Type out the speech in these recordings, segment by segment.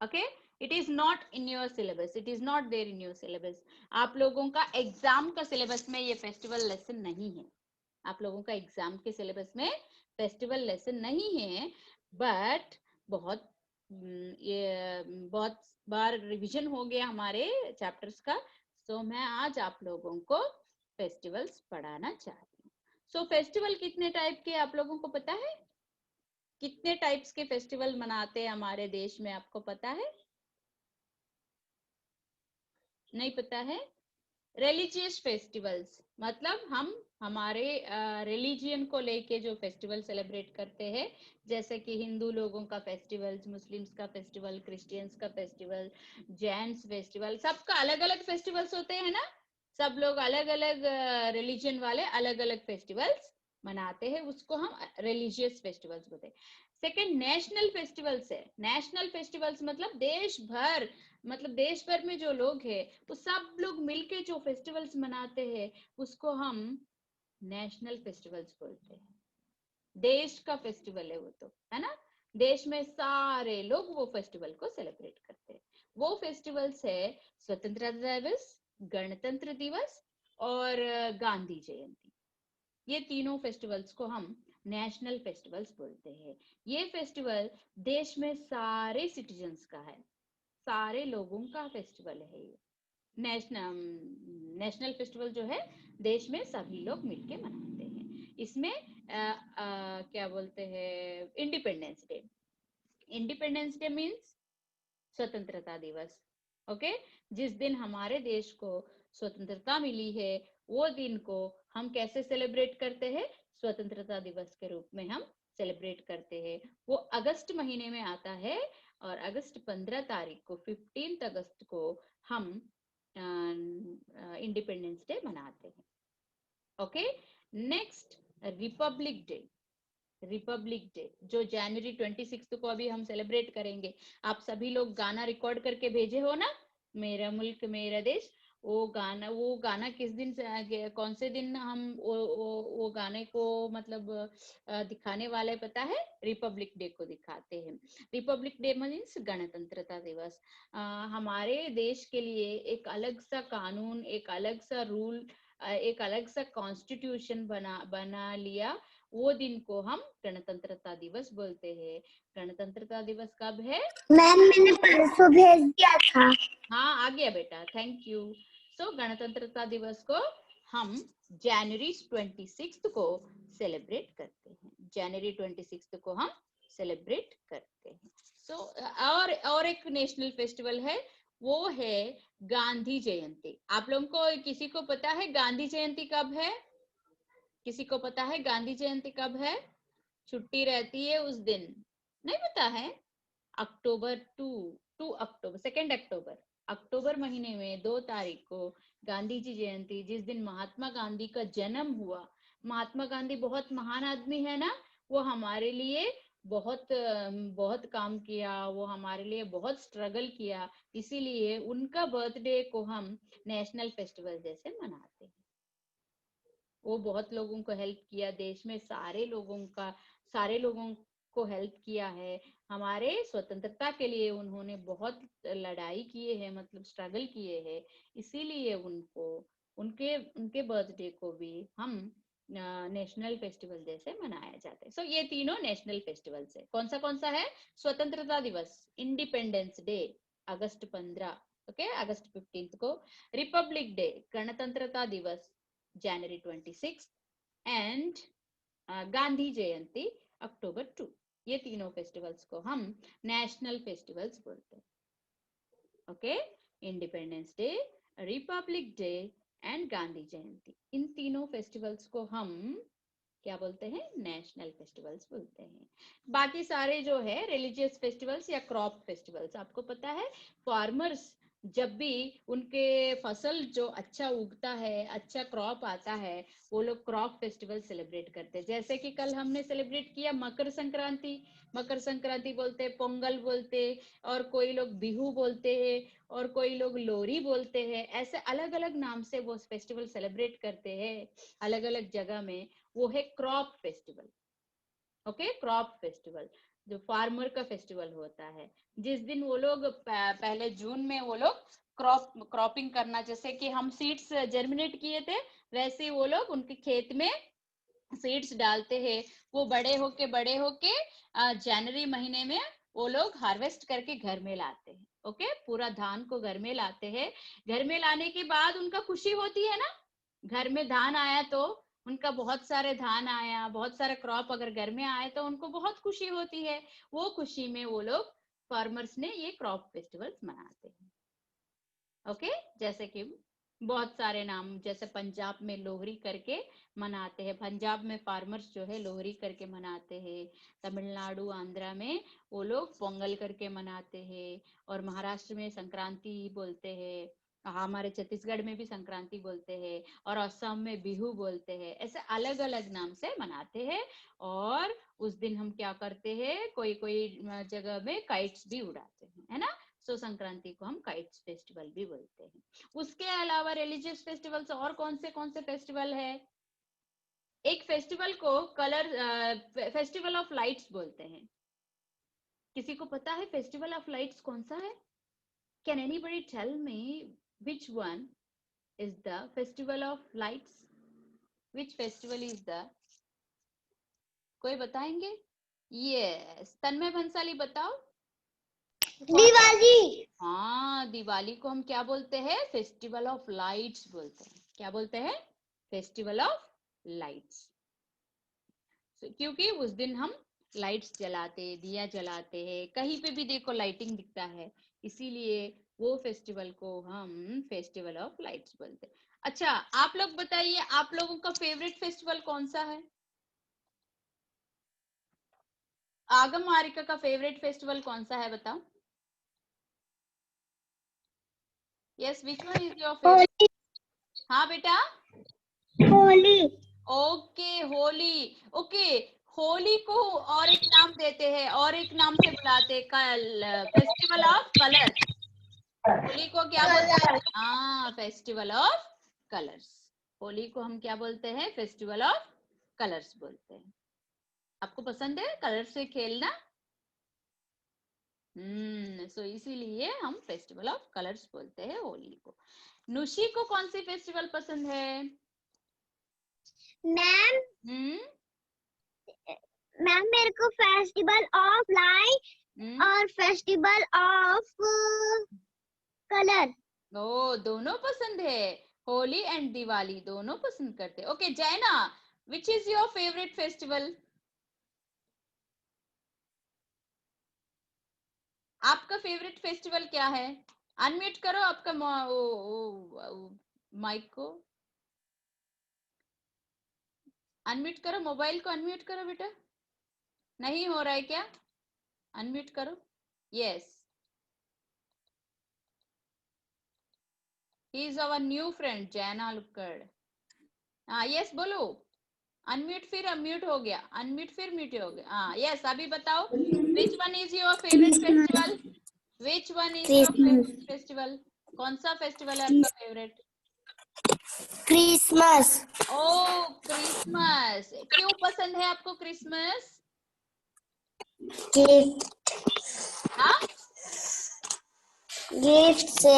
Okay, it is not in your syllabus, it is not there in your syllabus. आप लोगों का exam का syllabus में ये फेस्टिवल लेसन नहीं है, आप लोगों का एग्जाम के सिलेबस में फेस्टिवल लेसन नहीं है। बट बहुत ये बहुत बार रिवीजन हो गया हमारे चैप्टर्स का, सो मैं आज आप लोगों को फेस्टिवल्स पढ़ाना चाहती हूँ। सो फेस्टिवल कितने टाइप के आप लोगों को पता है? कितने टाइप्स के फेस्टिवल मनाते हैं हमारे देश में, आपको पता है? नहीं पता है? रिलीजियस फेस्टिवल्स मतलब हम हमारे रिलीजियन को लेके जो फेस्टिवल सेलिब्रेट करते हैं, जैसे कि हिंदू लोगों का फेस्टिवल, मुस्लिम्स का फेस्टिवल, क्रिश्चियंस का फेस्टिवल, जैन्स फेस्टिवल, सबका अलग अलग फेस्टिवल्स होते हैं ना। सब लोग अलग अलग रिलीजन वाले अलग अलग फेस्टिवल्स मनाते हैं, उसको हम रिलीजियस फेस्टिवल्स बोलते हैं। सेकंड नेशनल फेस्टिवल्स है। नेशनल फेस्टिवल्स मतलब देश भर, मतलब देश भर में जो लोग हैं वो सब लोग मिलके जो फेस्टिवल्स मनाते हैं उसको हम नेशनल फेस्टिवल्स बोलते हैं। देश का फेस्टिवल है वो, तो है ना, देश में सारे लोग वो फेस्टिवल को सेलिब्रेट करते हैं। वो फेस्टिवल्स है स्वतंत्रता दिवस, गणतंत्र दिवस और गांधी जयंती। ये तीनों फेस्टिवल्स को हम नेशनल फेस्टिवल्स बोलते हैं। ये फेस्टिवल देश में सारे सिटीजन्स का है, सारे लोगों का फेस्टिवल है ये। नेशनल नेशनल फेस्टिवल जो है देश में सभी लोग मिलके मनाते हैं। इसमें क्या बोलते हैं, independence day. Independence day means स्वतंत्रता दिवस। ओके, जिस दिन हमारे देश को स्वतंत्रता मिली है वो दिन को हम कैसे सेलिब्रेट करते हैं? स्वतंत्रता दिवस के रूप में हम सेलिब्रेट करते हैं। वो अगस्त महीने में आता है और अगस्त 15 तारीख को, 15 अगस्त को हम इंडिपेंडेंस डे मनाते हैं। Okay, next Republic day. Republic day जो जनवरी 26 को अभी हम सेलिब्रेट करेंगे। आप सभी लोग गाना रिकॉर्ड करके भेजे हो ना, मेरा मुल्क मेरा देश। वो गाना किस दिन से, कौन से दिन हम वो गाने को मतलब दिखाने वाले पता है? रिपब्लिक डे को दिखाते हैं। रिपब्लिक डे मीन्स गणतंत्रता दिवस। हमारे देश के लिए एक अलग सा कानून, एक अलग सा रूल, एक अलग सा कॉन्स्टिट्यूशन बना लिया। वो दिन को हम गणतंत्रता दिवस बोलते हैं। गणतंत्रता दिवस कब है? मैम मैंने परसों भेज दिया था। हाँ आ गया बेटा, थैंक यू। सो गणतंत्रता दिवस को हम जनवरी 26 को सेलिब्रेट करते हैं। जनवरी 26 को हम सेलिब्रेट करते हैं। सो और एक नेशनल फेस्टिवल है, वो है गांधी जयंती। आप लोगों को किसी को पता है गांधी जयंती कब है? किसी को पता है गांधी जयंती कब है? छुट्टी रहती है उस दिन, नहीं पता है? अक्टूबर 2 अक्टूबर, 2 अक्टूबर, अक्टूबर महीने में 2 तारीख को गांधी जी जयंती, जिस दिन महात्मा गांधी का जन्म हुआ। महात्मा गांधी बहुत महान आदमी है ना, वो हमारे लिए बहुत काम किया, वो हमारे लिए बहुत स्ट्रगल किया, इसीलिए उनका बर्थडे को हम नेशनल फेस्टिवल जैसे मनाते हैं। वो बहुत लोगों को हेल्प किया, देश में सारे लोगों को हेल्प किया है। हमारे स्वतंत्रता के लिए उन्होंने बहुत लड़ाई किए हैं, मतलब स्ट्रगल किए हैं, इसीलिए उनको उनके उनके बर्थडे को भी हम नेशनल फेस्टिवल जैसे मनाया जाता है। सो ये तीनों नेशनल फेस्टिवल्स है। कौन सा है? स्वतंत्रता दिवस, इंडिपेंडेंस डे, अगस्त 15, ओके, अगस्त 15 को। रिपब्लिक डे, गणतंत्रता दिवस, जनवरी 26 एंड गांधी जयंती, अक्टूबर 2। ये तीनों फेस्टिवल्स को हम नेशनल फेस्टिवल्स बोलते हैं। Okay, Independence Day, Republic Day and Gandhi Jayanti, इन तीनों फेस्टिवल्स को हम क्या बोलते हैं? नेशनल फेस्टिवल्स बोलते हैं। बाकी सारे जो है रिलीजियस फेस्टिवल्स या क्रॉप फेस्टिवल्स, आपको पता है फार्मर्स जब भी उनके फसल जो अच्छा उगता है, अच्छा क्रॉप आता है, वो लोग क्रॉप फेस्टिवल सेलिब्रेट करते हैं। जैसे कि कल हमने सेलिब्रेट किया मकर संक्रांति, मकर संक्रांति बोलते, पोंगल बोलते, और कोई लोग बिहू बोलते हैं, और कोई लोग लोरी बोलते हैं। ऐसे अलग अलग नाम से वो फेस्टिवल सेलिब्रेट करते हैं अलग अलग जगह में। वो है crop festival. Okay, crop festival. जो फार्मर का फेस्टिवल होता है, जिस दिन वो लोग पहले जून में वो लोग क्रॉपिंग करना, जैसे कि हम सीड्स जर्मिनेट किए थे वैसे वो लोग उनके खेत में सीड्स डालते हैं। वो बड़े होके जनवरी महीने में वो लोग हार्वेस्ट करके घर में लाते हैं। ओके, पूरा धान को घर में लाते हैं। घर में लाने के बाद उनका खुशी होती है ना, घर में धान आया तो उनका बहुत सारे धान आया, बहुत सारे क्रॉप अगर घर में आए तो उनको बहुत खुशी होती है। वो खुशी में वो लोग फार्मर्स ने ये क्रॉप फेस्टिवल्स मनाते हैं। ओके, जैसे कि बहुत सारे नाम, जैसे पंजाब में लोहरी करके मनाते हैं, पंजाब में फार्मर्स जो है लोहरी करके मनाते हैं। तमिलनाडु आंध्रा में वो लोग पोंगल करके मनाते हैं, और महाराष्ट्र में संक्रांति बोलते हैं, हमारे छत्तीसगढ़ में भी संक्रांति बोलते हैं, और असम में बिहू बोलते हैं। ऐसे अलग अलग नाम से मनाते हैं। और उस दिन हम क्या करते हैं, कोई कोई जगह में काइट्स भी उड़ाते हैं, है ना। सो संक्रांति को हम काइट्स फेस्टिवल भी बोलते हैं। उसके अलावा रिलीजियस फेस्टिवल्स और कौन से फेस्टिवल है? एक फेस्टिवल को फेस्टिवल ऑफ लाइट्स बोलते हैं। किसी को पता है फेस्टिवल ऑफ लाइट्स कौन सा है? Can anybody tell me which one is the festival of lights? Which festival is the, कोई बताएंगे? यस, तन्मय भंसाली बताओ। दिवाली। हाँ, दिवाली को हम क्या बोलते हैं? फेस्टिवल ऑफ लाइट्स बोलते हैं। क्या बोलते हैं? Festival of lights. क्योंकि उस दिन हम लाइट्स जलाते, दिया जलाते हैं, कहीं पे भी देखो लाइटिंग दिखता है, इसीलिए वो फेस्टिवल को हम फेस्टिवल ऑफ लाइट्स बोलते हैं। अच्छा, आप लोग बताइए, आप लोगों का फेवरेट फेस्टिवल कौन सा है? आगम मारिका का फेवरेट फेस्टिवल कौन सा है, बताओ। Yes, which one is your favourite? Holi. हाँ बेटा, होली। ओके, होली। ओके, होली को और एक नाम देते हैं, और एक नाम से बुलाते, फेस्टिवल ऑफ कलर। होली को क्या बोलते हैं? हाँ, फेस्टिवल ऑफ कलर्स। होली को हम क्या बोलते हैं? फेस्टिवल ऑफ कलर्स बोलते हैं। आपको पसंद है कलर से खेलना? सो इसीलिए हम फेस्टिवल ऑफ कलर्स बोलते हैं होली को। नुशी को कौन सी फेस्टिवल पसंद है? मैम मैम मेरे को फेस्टिवल ऑफ लाइट और फेस्टिवल ऑफ कलर। ओ, दोनों पसंद है, होली एंड दिवाली दोनों पसंद करते। ओके जैना, विच इज योर फेवरेट फेस्टिवल? आपका फेवरेट फेस्टिवल क्या है? अनम्यूट करो आपका माइक को, अनम्यूट करो, मोबाइल को अनम्यूट करो बेटा। नहीं हो रहा है क्या? अनम्यूट करो। Yes, he is our new friend Jaina Lukkad. हाँ यस बोलो, अनम्यूट फिर अनम्यूट हो गया, अनम्यूट फिर म्यूट हो गया। हाँ यस, अभी बताओ, विच one is your favourite festival? Which one is your favourite festival? कौन सा फेस्टिवल है आपका फेवरेट? क्रिसमस। ओ, क्रिसमस। क्यों पसंद है आपको क्रिसमस? गिफ्ट। हाँ, गिफ्ट से।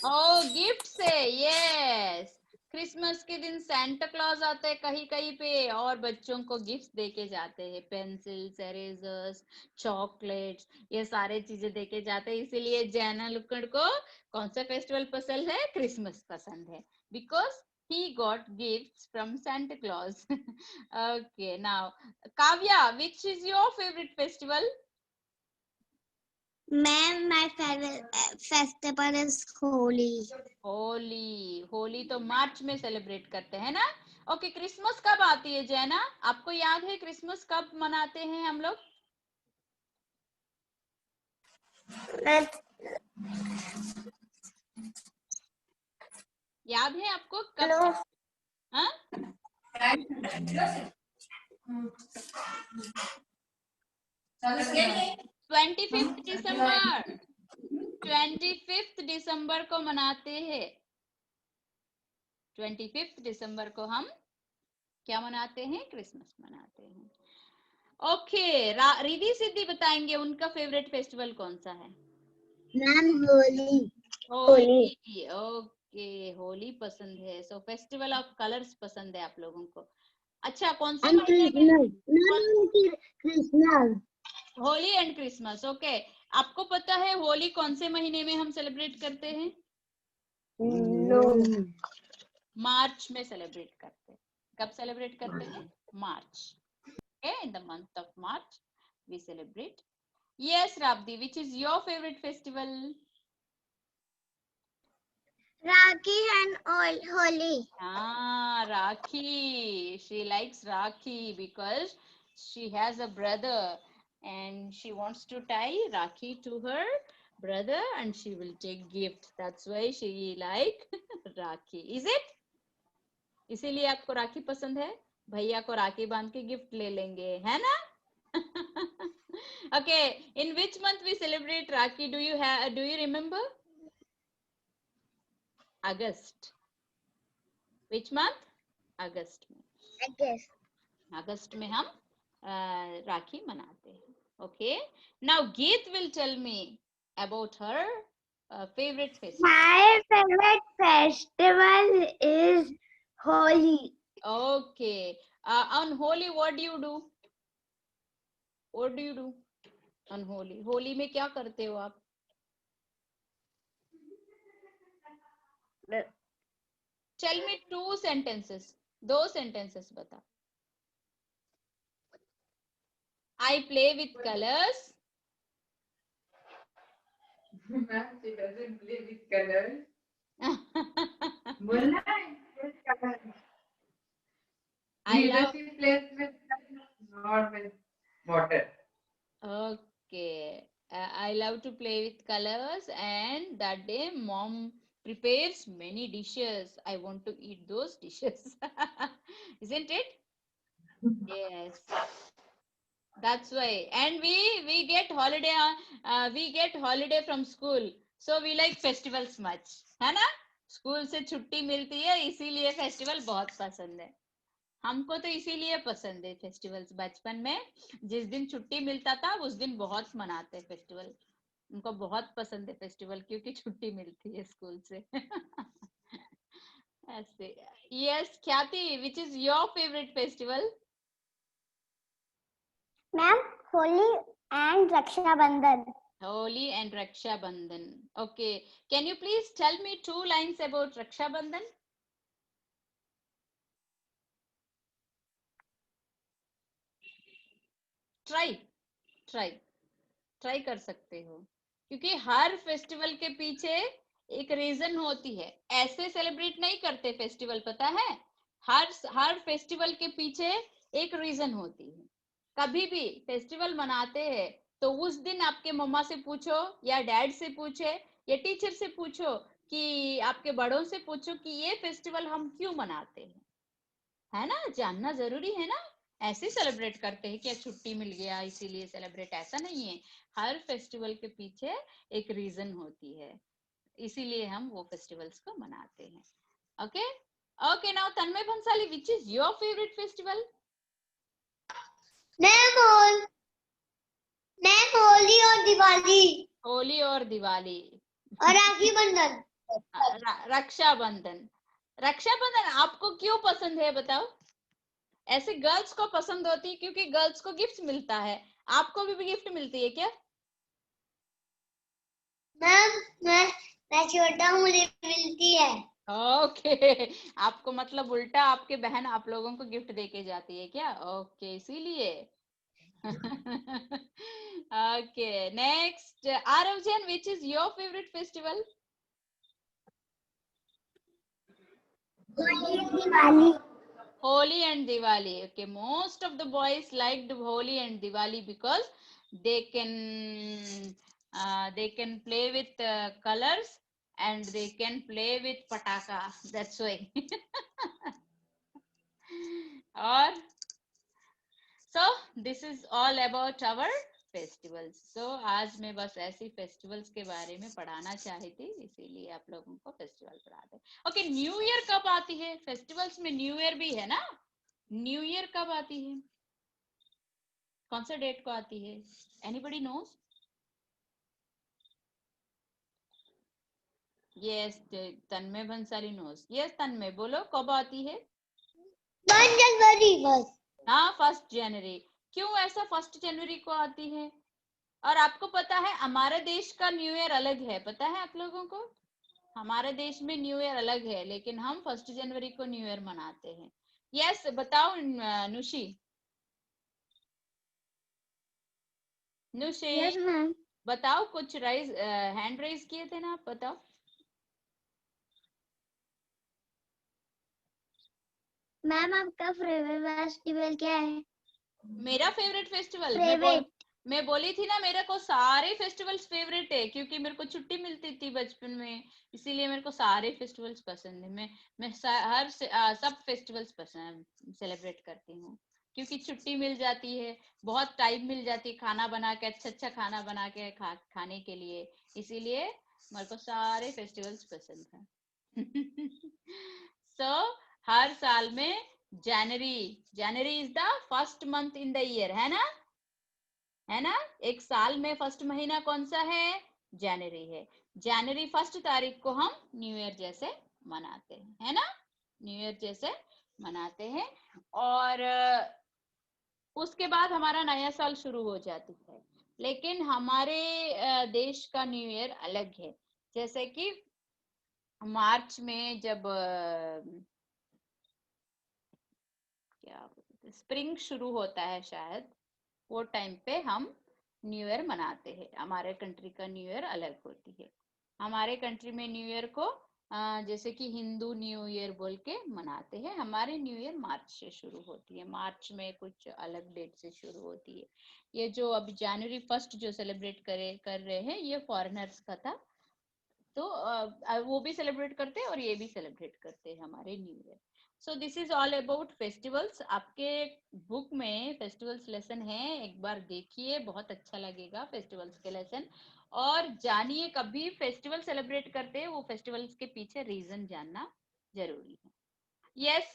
ओ गिफ्ट से, यस। क्रिसमस के दिन सैंटा क्लॉज आते हैं कहीं कहीं पे, और बच्चों को गिफ्ट्स देके जाते हैं, पेंसिल्स, इरेजर्स, चॉकलेट्स, ये सारे चीजें देके जाते हैं। इसीलिए जैना लुक्कड़ को कौन सा फेस्टिवल पसंद है? क्रिसमस पसंद है, because he got gifts from Santa Claus. Okay, now Kavya, which is your favorite festival? Ma'am my favourite festival is Holi. Holi, Holi तो मार्च में सेलिब्रेट करते हैं ना। ओके, क्रिसमस कब आती है जैना? आपको याद है क्रिसमस कब मनाते हैं हम लोग? याद है आपको कब? हाँ, 25 दिसंबर, 25 दिसंबर को मनाते हैं। 25 दिसंबर को हम क्या मनाते हैं? क्रिसमस मनाते हैं। ओके, रिधि सिद्धि बताएंगे उनका फेवरेट फेस्टिवल कौन सा है? मैम होली। होली। ओके, होली पसंद है। सो फेस्टिवल ऑफ कलर्स पसंद है आप लोगों को। अच्छा, कौन से एंड महीने में? Christmas. Christmas. Holi and Christmas. Okay, आपको पता है होली कौन से महीने में हम सेलिब्रेट करते हैं? नो। मार्च में सेलिब्रेट करते हैं। कब सेलिब्रेट करते हैं? मार्च। Okay, in the month of March we celebrate. Yes, Rabdi, which is your favorite festival? Rakhi and Holi. Ah, Rakhi. She likes Rakhi because she has a brother and she wants to tie Rakhi to her brother and she will take gift. That's why she like Rakhi. Is it? इसीलिए आपको राखी पसंद है? भैया को राखी बांध के gift ले लेंगे, है ना? Okay, in which month we celebrate Rakhi? Do you remember? August. Which month? अगस्त में। अगस्त में हम राखी मनाते हैं. Okay. Now Geet will tell me about her favorite festival. My favorite festival is Holi. Okay. On Holi, what do you do? What do you do on Holi? Holi में क्या करते हो आप? Tell me 2 sentences. 2 sentences बता. I play with colors. Ma'am, she doesn't play with colors. बोलना है. I love. She plays with colors, not with water. Okay. I love to play with colors, and that day mom prepares many dishes. I want to eat those dishes. Isn't it? Yes. That's why. And we get holiday. We get holiday from school, so we like festivals much. है ना? School से छुट्टी मिलती है, इसीलिए festival बहुत पसंद है. हमको तो इसीलिए पसंद है फेस्टिवल्स. बचपन में जिस दिन छुट्टी मिलता था उस दिन बहुत मनाते फेस्टिवल. उनको बहुत पसंद है फेस्टिवल क्योंकि छुट्टी मिलती है स्कूल से. ऐसे. Yes, Khyati, which is your favourite festival? Ma'am Holi and Rakshabandhan. Holi and Raksha Bandhan. Okay, can you please tell me 2 lines about Raksha Bandhan? Try कर सकते हो, क्योंकि हर फेस्टिवल के पीछे एक रीजन होती है. ऐसे सेलिब्रेट नहीं करते फेस्टिवल, पता है? हर फेस्टिवल के पीछे एक रीजन होती है. कभी भी फेस्टिवल मनाते हैं तो उस दिन आपके मम्मा से पूछो या डैड से पूछे या टीचर से पूछो कि आपके बड़ों से पूछो कि ये फेस्टिवल हम क्यों मनाते हैं, है ना? जानना जरूरी है ना. ऐसे सेलिब्रेट करते हैं क्या छुट्टी मिल गया इसीलिए सेलिब्रेट? ऐसा नहीं है. हर फेस्टिवल के पीछे एक रीजन होती है, इसीलिए हम वो फेस्टिवल्स को मनाते हैं. Okay. Okay, now Tanmay Bhansali, which is your favourite festival? Ma'am Holi और दिवाली होली और दिवाली और राखी बंधन. रक्षाबंधन. रक्षाबंधन आपको क्यों पसंद है बताओ? ऐसे गर्ल्स को पसंद होती है क्योंकि गर्ल्स को गिफ्ट मिलता है. आपको भी गिफ्ट मिलती है क्या? मैम मैं छोटा हूँ, मुझे मिलती है. ओके. आपको मतलब उल्टा आपके बहन आप लोगों को गिफ्ट देके जाती है क्या? ओके, इसीलिए. Okay, next Aarav Jain, which is your favourite festival? Holi और Diwali. Holi and Diwali. Okay, most of the boys liked Holi and Diwali because they can play with colors and they can play with pataka. That's why. Or so this is all about our festivals. So आज मैं बस ऐसी festivals के बारे में पढ़ाना चाही थी, इसीलिए आप लोगों को फेस्टिवल पढ़ाते. ओके, न्यू ईयर कब आती है? फेस्टिवल्स में न्यू ईयर भी है ना? न्यू ईयर कब आती है? कौन सा डेट को आती है? Anybody knows? Yes, Tanmay Bhansali knows. Yes Tanmay, बोलो कब आती है? 1 जनवरी बस। हाँ 1 जनवरी। क्यों ऐसा 1 जनवरी को आती है? और आपको पता है हमारे देश का न्यू ईयर अलग है, पता है आप लोगों को? हमारे देश में न्यू ईयर अलग है, लेकिन हम 1 जनवरी को न्यू ईयर मनाते हैं। यस बताओ नुशी। नुशी यस मैम। बताओ, कुछ हैंड रेज किए थे ना आप, बताओ। मैम आपका फेवरेट फेस्टिवल क्या है? मेरा फेवरेट फेस्टिवल, मैं बोली थी ना, मेरे को सारे फेस्टिवल्स फेवरेट है, क्योंकि मेरे को छुट्टी मिलती थी बचपन में, इसीलिए मेरे को सारे फेस्टिवल्स पसंद है। मैं सब फेस्टिवल्स पसंद सेलिब्रेट करती हूँ, क्योंकि छुट्टी मिल जाती है, बहुत टाइम मिल जाती है खाना बना के, अच्छा खाना बना के खाने के लिए, इसीलिए मेरे को सारे फेस्टिवल्स पसंद है। सो हर साल में जनवरी is the first month in the year, है ना? है ना? एक साल में फर्स्ट महीना कौन सा है? जनवरी है। जनवरी 1 तारीख को हम न्यू ईयर जैसे मनाते हैं, है ना? न्यू ईयर जैसे मनाते हैं, और उसके बाद हमारा नया साल शुरू हो जाती है। लेकिन हमारे देश का न्यू ईयर अलग है। जैसे कि मार्च में जब क्या बोलते, स्प्रिंग शुरू होता है शायद, वो टाइम पे हम न्यू ईयर मनाते हैं। हमारे कंट्री का न्यू ईयर अलग होती है। हमारे कंट्री में न्यू ईयर को जैसे कि हिंदू न्यू ईयर बोल के मनाते हैं। हमारी न्यू ईयर मार्च से शुरू होती है, मार्च में कुछ अलग डेट से शुरू होती है। ये जो अभी जनवरी 1 जो सेलिब्रेट कर रहे हैं, ये फॉरेनर्स का था, तो वो भी सेलिब्रेट करते हैं और ये भी सेलिब्रेट करते हैं हमारे new year. So this is all about festivals. आपके बुक में फेस्टिवल्स लेसन है, एक बार देखिए, बहुत अच्छा लगेगा फेस्टिवल्स के लेसन, और जानिए कभी फेस्टिवल सेलिब्रेट करते हैं वो फेस्टिवल्स के पीछे रीजन जानना जरूरी है। Yes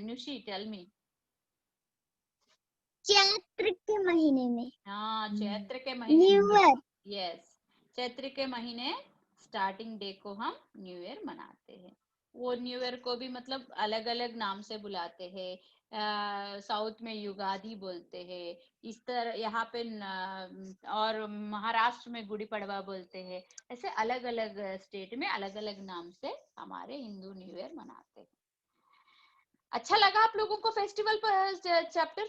Nushi tell me. Chaitra के महीने में हाँ चैत्र के महीने, न्यू ईयर। यस, चैत्र के महीने स्टार्टिंग डे को हम न्यू ईयर मनाते हैं। वो न्यू ईयर को भी मतलब अलग अलग नाम से बुलाते हैं। साउथ में युगादि बोलते हैं, इस तरह यहाँ पे और महाराष्ट्र में गुड़ी पड़वा बोलते हैं। ऐसे अलग अलग स्टेट में अलग अलग नाम से हमारे हिंदू न्यू ईयर मनाते हैं। अच्छा लगा आप लोगों को फेस्टिवल पर चैप्टर?